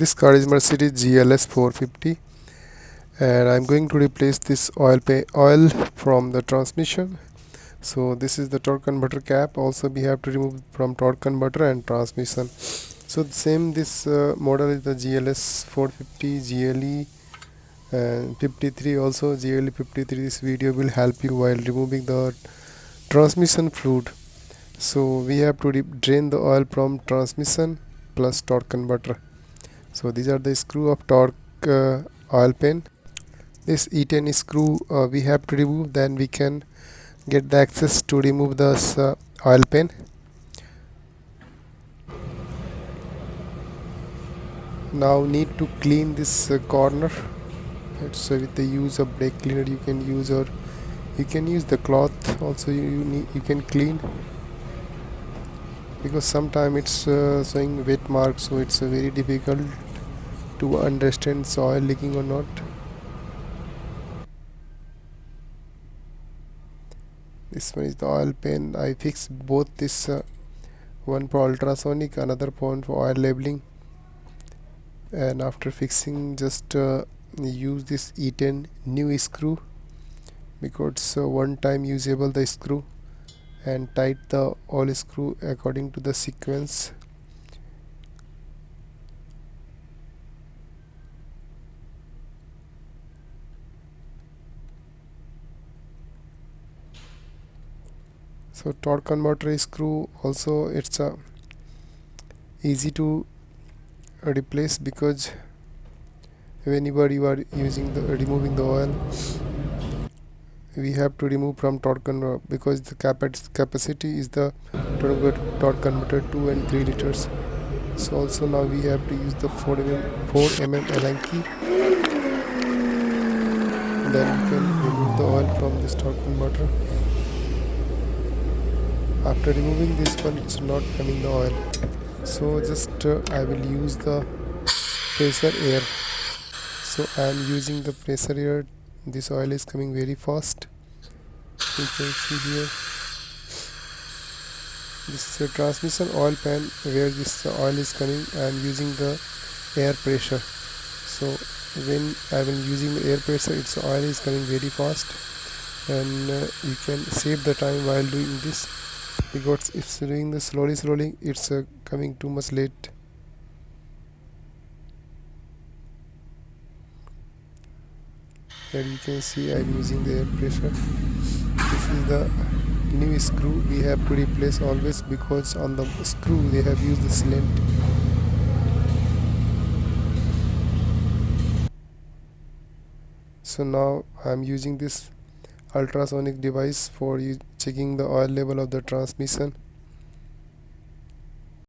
This car is Mercedes GLS450, and I'm going to replace this oil from the transmission. So this is the torque converter cap. Also we have to remove from torque converter and transmission. So this model is the GLS450, GLE and 53, also GLE53. This video will help you while removing the transmission fluid. So we have to drain the oil from transmission plus torque converter. So these are the screw of torque oil pan. This E10 screw we have to remove, then we can get the access to remove the oil pan. Now need to clean this corner. So with the use of brake cleaner you can use, or you can use the cloth also. You can clean, because sometimes it's showing wet marks, so it's very difficult to understand oil leaking or not. This one is the oil pan. I fixed both this one for ultrasonic, another one for oil labeling, and after fixing just use this E10 new screw, because it's one time usable the screw, and tight the all screw according to the sequence. So torque converter screw also, it's easy to replace, because whenever you are using the removing the oil, we have to remove from torque converter, because the capacity is the torque converter 2 and 3 liters. So also now we have to use the 4 mm Allen key. Then we can remove the oil from this torque converter. After removing this one, it's not coming the oil, so just I will use the pressure air. So I am using the pressure air. This oil is coming very fast. You can see here this transmission oil pan where this oil is coming. I am using the air pressure. So when I am using the air pressure, its oil is coming very fast, and you can save the time while doing this, because if doing the slowly it's coming too much late. Here you can see I'm using the air pressure. This is the new screw we have to replace always, because on the screw they have used the sealant. So now I'm using this ultrasonic device for checking the oil level of the transmission.